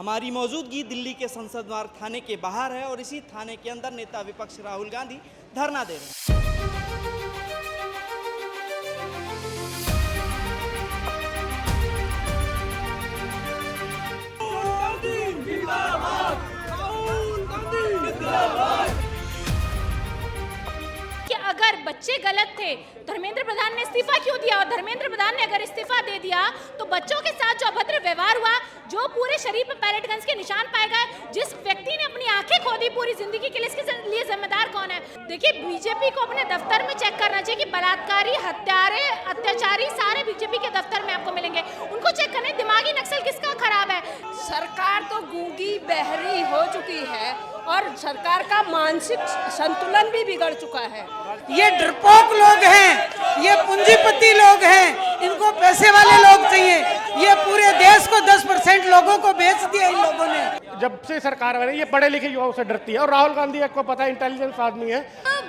हमारी मौजूदगी दिल्ली के संसद मार्ग थाने के बाहर है और इसी थाने के अंदर नेता विपक्ष राहुल गांधी धरना दे रहे हैं। कि अगर बच्चे गलत थे, धर्मेंद्र प्रधान ने इस्तीफा क्यों दिया? और धर्मेंद्र प्रधान ने अगर इस्तीफा दे दिया तो बच्चों के साथ जो अभद्र व्यवहार हुआ, जो पूरे शरीर पर पैलेटगन्स के निशान पाए गए, जिस व्यक्ति ने अपनी आंखें खो दी पूरी जिंदगी के लिए, इसके लिए जिम्मेदार कौन है? देखिए, बीजेपी को अपने दफ्तर में चेक करना चाहिए कि बलात्कारी, हत्यारे, अत्याचारी सारे बीजेपी के दफ्तर में आपको मिलेंगे। उनको चेक करने, दिमागी नक्सल किसका खराब है? सरकार तो गूंगी बहरी हो चुकी है और सरकार का मानसिक संतुलन भी बिगड़ चुका है। ये डरपोक लोग हैं, ये पूंजीपति लोग हैं, इनको पैसे वाले लोग चाहिए। ये पूरे देश को 10% लोगों को बेच दिया इन लोगों ने। जब से सरकार बनी ये पढ़े लिखे युवाओं से डरती है और राहुल गांधी आपको पता है इंटेलिजेंस आदमी है।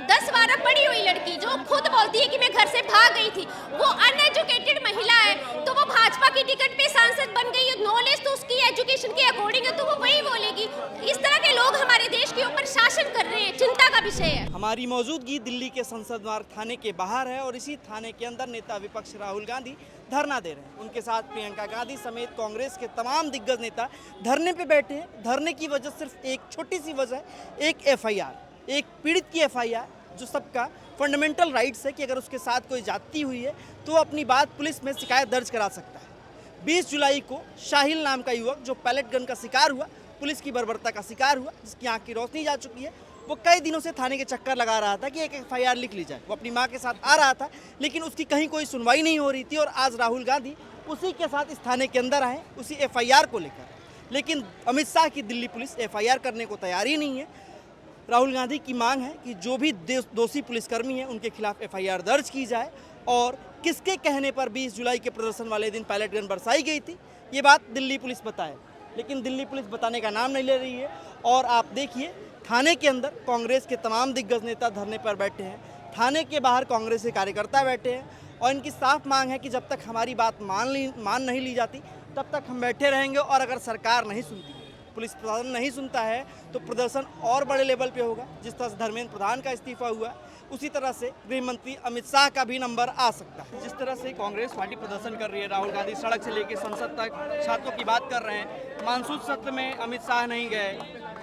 10-12 पढ़ी हुई लड़की जो खुद बोलती है कि मैं घर से भाग गई थी, वो अनएजुकेटेड महिला है, तो वो भाजपा की टिकट पे सांसद बन गई है। नॉलेज तो उसकी एजुकेशन के अकॉर्डिंग है, तो वो वही बोलेगी। इस तरह के लोग हमारे देश के ऊपर शासन कर रहे हैं, चिंता का विषय है। हमारी मौजूदगी दिल्ली के संसद मार्ग थाने के बाहर है और इसी थाने के अंदर नेता विपक्ष राहुल गांधी धरना दे रहे हैं। उनके साथ प्रियंका गांधी समेत कांग्रेस के तमाम दिग्गज नेता धरने पे बैठे हैं। धरने की वजह सिर्फ एक छोटी सी वजह है, एक एफआईआर, एक पीड़ित की एफआईआर, जो सबका फंडामेंटल राइट्स है कि अगर उसके साथ कोई जाती हुई है तो अपनी बात पुलिस में शिकायत दर्ज करा सकता है। 20 जुलाई को शाहिल नाम का युवक जो पैलेट गन का शिकार हुआ, पुलिस की बर्बरता का शिकार हुआ, जिसकी आंख की रोशनी जा चुकी है, वो कई दिनों से थाने के चक्कर लगा रहा था कि एक एफआईआर लिख ली जाए। वो अपनी मां के साथ आ रहा था, लेकिन उसकी कहीं कोई सुनवाई नहीं हो रही थी और आज राहुल गांधी उसी के साथ इस थाने के अंदर आए, उसी एफआईआर को लेकर। लेकिन अमित शाह की दिल्ली पुलिस एफआईआर करने को तैयार ही नहीं है। राहुल गांधी की मांग है कि जो भी दोषी पुलिसकर्मी हैं उनके खिलाफ एफआईआर दर्ज की जाए और किसके कहने पर 20 जुलाई के प्रदर्शन वाले दिन पैलेट गन बरसाई गई थी, ये बात दिल्ली पुलिस बताए। लेकिन दिल्ली पुलिस बताने का नाम नहीं ले रही है और आप देखिए थाने के अंदर कांग्रेस के तमाम दिग्गज नेता धरने पर बैठे हैं, थाने के बाहर कांग्रेस के कार्यकर्ता बैठे हैं और इनकी साफ मांग है कि जब तक हमारी बात मान नहीं ली जाती तब तक हम बैठे रहेंगे और अगर सरकार नहीं सुनती, पुलिस प्रशासन नहीं सुनता है तो प्रदर्शन और बड़े लेवल पे होगा। जिस तरह से धर्मेंद्र प्रधान का इस्तीफा हुआ, उसी तरह से गृह मंत्री अमित शाह का भी नंबर आ सकता है। जिस तरह से कांग्रेस पार्टी प्रदर्शन कर रही है, राहुल गांधी सड़क से लेकर संसद तक छात्रों की बात कर रहे हैं। मानसून सत्र में अमित शाह नहीं गए,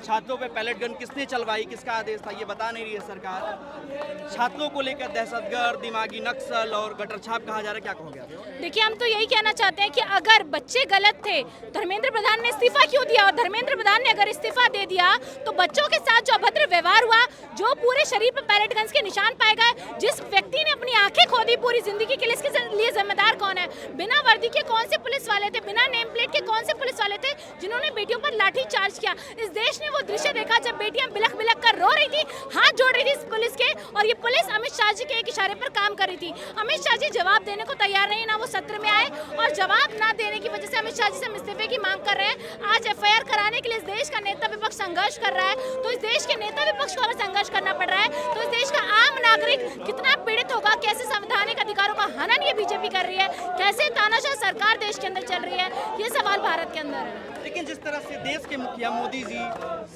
छात्रों पे पैलेट गन किसने चलवाई, किसका आदेश था, ये बता नहीं रही है सरकार। छात्रों को लेकर दहशतगर्द, दिमागी नक्सल और गटर छाप कहा जा रहा है, क्या कहोगे? देखिए, हम तो यही कहना चाहते हैं कि अगर बच्चे गलत थे, धर्मेंद्र प्रधान ने इस्तीफा क्यों दिया? और धर्मेंद्र प्रधान ने अगर इस्तीफा दे दिया तो बच्चों के साथ जो अभद्र व्यवहार हुआ, जो पूरे शरीर पर पैलेटगन्स के निशान पाए गए, जिस व्यक्ति ने अपनी आंखें खो दी पूरी जिंदगी के लिए, इसके लिए जिम्मेदार कौन है? बिना वर्दी के कौन से पुलिस वाले थे, बिना नेम प्लेट के कौन से पुलिस वाले थे जिन्होंने बेटियों पर लाठी चार्ज किया? इस देश ने वो दृश्य देखा जब बेटियां बिलख बिलख कर रो रही थी, हाथ जोड़ रही थी पुलिस के, और ये पुलिस अमित शाह जी के एक इशारे पर काम कर रही थी। अमित शाह जी जवाब देने को तैयार नहीं, ना वो सत्र में आए और जवाब ना देने की वजह से अमित शाह जी से इस्तीफे की मांग कर रहे हैं। आज एफआईआर कराने के लिए इस देश का नेता विपक्ष संघर्ष कर रहा है, तो इस देश के नेता विपक्ष को अगर संघर्ष करना पड़ रहा है तो इस देश का आम नागरिक कितना पीड़ित होगा? कैसे संवैधानिक अधिकारों का हनन ये बीजेपी कर रही है, कैसे तानाशाह सरकार देश के अंदर चल रही है, ये सवाल भारत के अंदर है। लेकिन जिस तरह से देश के मुखिया मोदी जी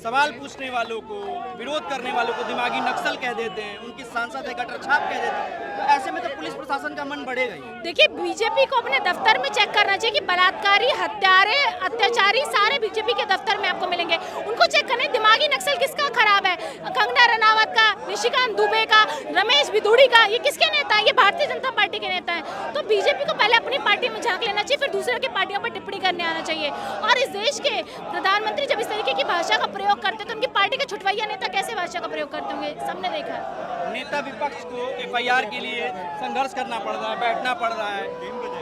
सवाल पूछने वालों को, विरोध करने वालों को दिमागी नक्सल कह देते हैं, उनकी सांसद है गटर छाप कह देते हैं, तो ऐसे में तो पुलिस प्रशासन का मन बढ़ेगा ही। देखिए, बीजेपी को अपने दफ्तर में चेक करना चाहिए कि बलात्कारी, हत्यारे, अत्याचारी सारे बीजेपी के दफ्तर में आपको मिलेंगे। उनको चेक करने, दिमागी नक्सल किसका खराब है? कंगना रनावत का, निशिकांत दुबे का, रमेश बिधूड़ी का, ये किसके नेता है? ये भारतीय जनता पार्टी के नेता हैं। तो बीजेपी को पहले अपनी पार्टी में झांक लेना चाहिए, फिर दूसरे की पार्टियों पर टिप्पणी करने आना चाहिए। और इस देश के प्रधानमंत्री जब इस तरीके की भाषा का प्रयोग करते तो उनकी पार्टी के छुटवैया नेता कैसे भाषा का प्रयोग करते होंगे, सबने देखा। नेता विपक्ष को एफआईआर के लिए संघर्ष करना पड़ रहा है, बैठना पड़ रहा है,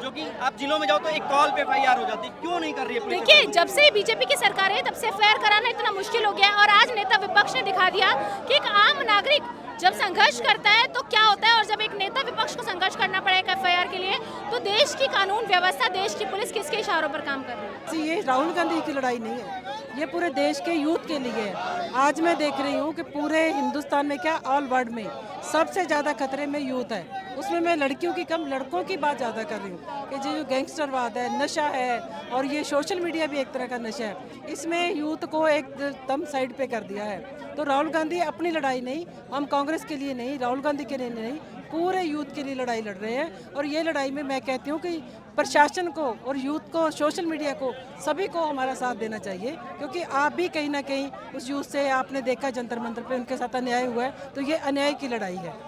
जो कि आप जिलों में जाओ तो एक कॉल पे एफआईआर हो जाती है। क्यों नहीं कर रही है? देखिए, जब से बीजेपी की सरकार है तब से एफआईआर कराना इतना मुश्किल हो गया है और आज नेता विपक्ष ने दिखा दिया कि एक आम नागरिक जब संघर्ष करता है तो क्या होता है, और जब एक नेता विपक्ष को संघर्ष करना पड़ेगा एफआईआर के लिए, तो देश की कानून व्यवस्था, देश की पुलिस किसके इशारों पर काम कर रही है? ये राहुल गांधी की लड़ाई नहीं है, ये पूरे देश के यूथ के लिए है। आज मैं देख रही हूँ कि पूरे हिंदुस्तान में क्या ऑल वर्ल्ड में सबसे ज़्यादा खतरे में यूथ है। उसमें मैं लड़कियों की कम लड़कों की बात ज़्यादा कर रही हूँ कि जो गैंगस्टरवाद है, नशा है, और ये सोशल मीडिया भी एक तरह का नशा है। इसमें यूथ को एकदम साइड पे कर दिया है। तो राहुल गांधी अपनी लड़ाई नहीं, हम कांग्रेस के लिए नहीं, राहुल गांधी के लिए नहीं, पूरे यूथ के लिए लड़ाई लड़ रहे हैं। और ये लड़ाई में मैं कहती हूँ कि प्रशासन को और यूथ को, सोशल मीडिया को, सभी को हमारा साथ देना चाहिए, क्योंकि आप भी कहीं ना कहीं उस यूथ से आपने देखा जंतर मंतर पे उनके साथ अन्याय हुआ है, तो ये अन्याय की लड़ाई है।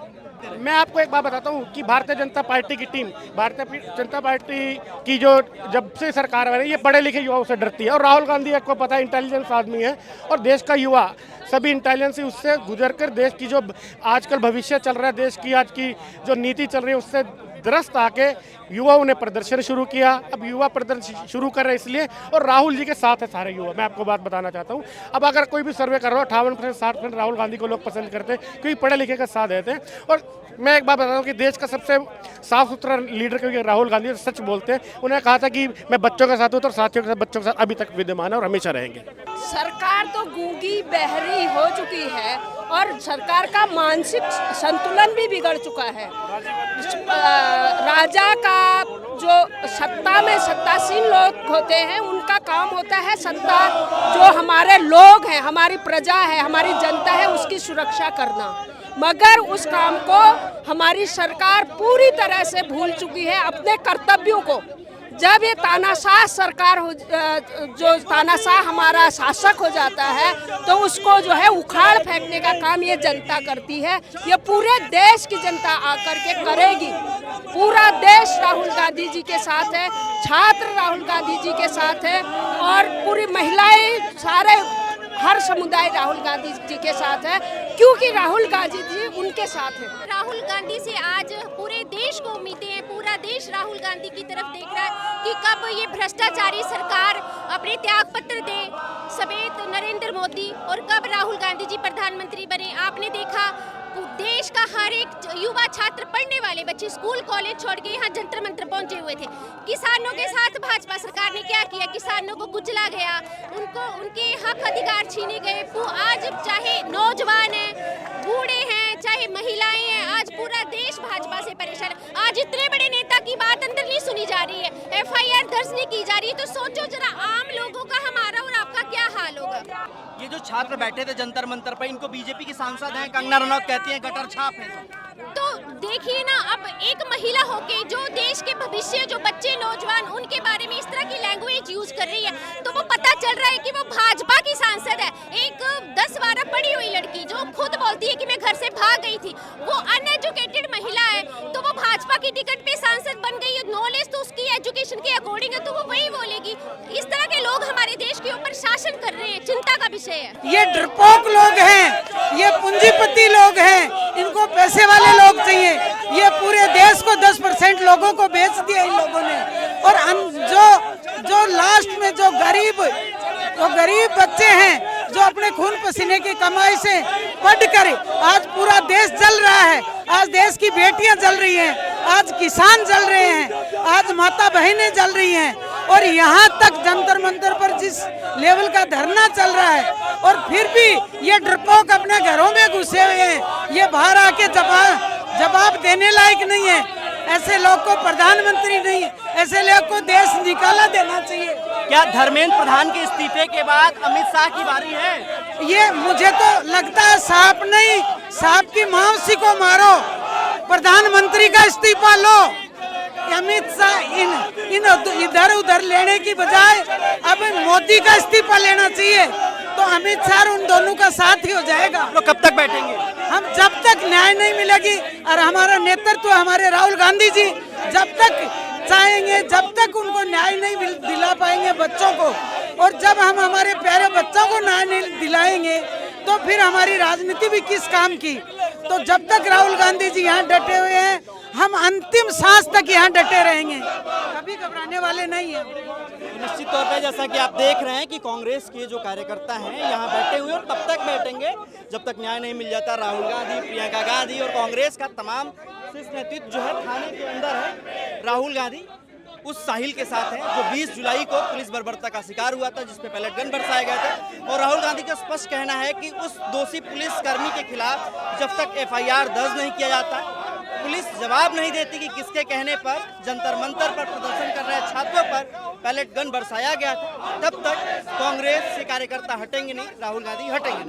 मैं आपको एक बात बताता हूँ कि भारतीय जनता पार्टी की टीम, भारतीय जनता पार्टी की जो जब से सरकार बनी, ये पढ़े लिखे युवाओं से डरती है। और राहुल गांधी आपको पता है इंटेलिजेंस आदमी है, और देश का युवा सभी इंटेलिजेंस उससे गुजरकर देश की जो आजकल भविष्य चल रहा है, देश की आज की जो नीति चल रही है उससे द्रस्त आके युवाओं ने प्रदर्शन शुरू किया। अब युवा प्रदर्शन शुरू कर रहे हैं इसलिए, और राहुल जी के साथ है सारे युवा। मैं आपको बात बताना चाहता हूँ, अब अगर कोई भी सर्वे कर रहा हो 58% 60% राहुल गांधी को लोग पसंद करते हैं, क्योंकि पढ़े लिखे का साथ देते हैं। और मैं एक बात बताता हूँ कि देश का सबसे साफ सुथरा लीडर क्योंकि राहुल गांधी सच बोलते हैं। उन्होंने कहा था कि मैं बच्चों के साथ हूँ, तो साथियों के साथ, बच्चों के साथ अभी तक विद्यमान है और हमेशा रहेंगे। सरकार तो गूंगी बहरी हो चुकी है और सरकार का मानसिक संतुलन भी बिगड़ चुका है। राजा का जो सत्ता में सत्तासीन लोग होते हैं, उनका काम होता है सत्ता, जो हमारे लोग हैं, हमारी प्रजा है, हमारी जनता है, उसकी सुरक्षा करना। मगर उस काम को हमारी सरकार पूरी तरह से भूल चुकी है, अपने कर्तव्यों को। जब ये तानाशाह सरकार हो, जो तानाशाह हमारा शासक हो जाता है, तो उसको जो है उखाड़ फेंकने का काम ये जनता करती है। ये पूरे देश की जनता आकर के करेगी। पूरा देश राहुल गांधी जी के साथ है, छात्र राहुल गांधी जी के साथ है, और पूरी महिलाएं, सारे हर समुदाय राहुल गांधी जी के साथ है, क्योंकि राहुल गांधी जी उनके साथ है। राहुल गांधी से आज पूरे देश को उम्मीदें हैं, पूरा देश राहुल गांधी की तरफ देख रहा है कि कब ये भ्रष्टाचारी सरकार अपने त्यागपत्र दे समेत नरेंद्र मोदी, और कब राहुल गांधी जी प्रधानमंत्री बने। आपने देखा देश का हर एक युवा छात्र, पढ़ने वाले बच्चे स्कूल कॉलेज छोड़ के यहाँ जंतर मंतर पहुंचे हुए थे। किसानों के साथ भाजपा सरकार ने क्या किया? किसानों को कुचला गया, उनको उनके हक अधिकार छीने गए। आज चाहे नौजवान हैं, बूढ़े हैं, चाहे महिलाएं हैं, आज पूरा देश भाजपा से परेशान है। आज इतने बड़े नेता की बात अंदर नहीं सुनी जा रही है, FIR दर्ज नहीं की जा रही है, तो सोचो जरा आम लोगों का, हमारा और आपका क्या हाल होगा। ये जो छात्र बैठे थे जंतर मंतर पर, इनको बीजेपी की सांसद हैं कंगना रनौत कहती हैं गटर छाप है। तो देखिए ना, अब एक महिला होके जो देश के भविष्य, जो बच्चे नौजवान, उनके बारे में इस तरह की लैंग्वेज यूज कर रही है, तो वो पता चल रहा है कि वो भाजपा की सांसद है। एक 10-12 पढ़ी हुई लड़की जो खुद बोलती है कि मैं घर से भाग गई थी, वो अनएजुकेटेड महिला है, तो वो भाजपा की टिकट पे सांसद बन गई है। नॉलेज तो उसकी एजुकेशन के अकॉर्डिंग है, तो वो वही बोलेगी। इस तरह के लोग हमारे देश के ऊपर शासन कर रहे हैं, चिंता का विषय है। ये डरपोक लोग हैं, ये पूंजीपति लोग हैं, इनको पैसे वाले लोग चाहिए। ये पूरे देश को 10% लोगों को बेच दिया इन लोगों ने। और जो लास्ट में जो गरीब बच्चे हैं, जो अपने खून पसीने की कमाई से पढ़कर आज पूरा देश जल रहा है, आज देश की बेटियां जल रही हैं, आज किसान जल रहे हैं, आज माता बहनें जल रही हैं, और यहाँ तक जंतर मंतर पर जिस लेवल का धरना चल रहा है, और फिर भी ये डरपोक अपने घरों में घुसे हुए हैं। ये बाहर आके जवाब देने लायक नहीं है। ऐसे लोग को प्रधानमंत्री नहीं, ऐसे लोग को देश निकाला देना चाहिए। क्या धर्मेंद्र प्रधान के इस्तीफे के बाद अमित शाह की बारी है? ये मुझे तो लगता है सांप नहीं, सांप की मौसी को मारो, प्रधानमंत्री का इस्तीफा लो। अमित शाह इन इधर उधर लेने की बजाय अब मोदी का इस्तीफा लेना चाहिए, तो अमित शाह उन दोनों का साथ ही हो जाएगा। तो कब तक बैठेंगे? हम जब तक न्याय नहीं मिलेगी और हमारा नेतृत्व हमारे राहुल गांधी जी जब तक चाहेंगे, जब तक उनको न्याय नहीं दिला पाएंगे बच्चों को, और जब हम हमारे प्यारे बच्चों को न्याय नहीं दिलाएंगे, तो फिर हमारी राजनीति भी किस काम की। तो जब तक राहुल गांधी जी यहाँ डटे हुए हैं, हम अंतिम सांस तक यहाँ डटे रहेंगे, कभी घबराने वाले नहीं हैं। निश्चित तौर पे जैसा कि आप देख रहे हैं कि कांग्रेस के जो कार्यकर्ता हैं यहाँ बैठे हुए, और तब तक बैठेंगे जब तक न्याय नहीं मिल जाता। राहुल गांधी, प्रियंका गांधी और कांग्रेस का तमाम शीर्ष नेतृत्व जो है थाने के अंदर है। राहुल गांधी उस साहिल के साथ हैं जो 20 जुलाई को पुलिस बर्बरता का शिकार हुआ था, जिसपे पैलेट गन बरसाए गए थे, गांधी का स्पष्ट कहना है कि उस दोषी पुलिसकर्मी के खिलाफ जब तक एफआईआर दर्ज नहीं किया जाता, पुलिस जवाब नहीं देती कि किसके कहने पर जंतर मंतर पर प्रदर्शन कर रहे छात्रों पर पैलेट गन बरसाया गया था, तब तक कांग्रेस से कार्यकर्ता हटेंगे नहीं, राहुल गांधी हटेंगे नहीं।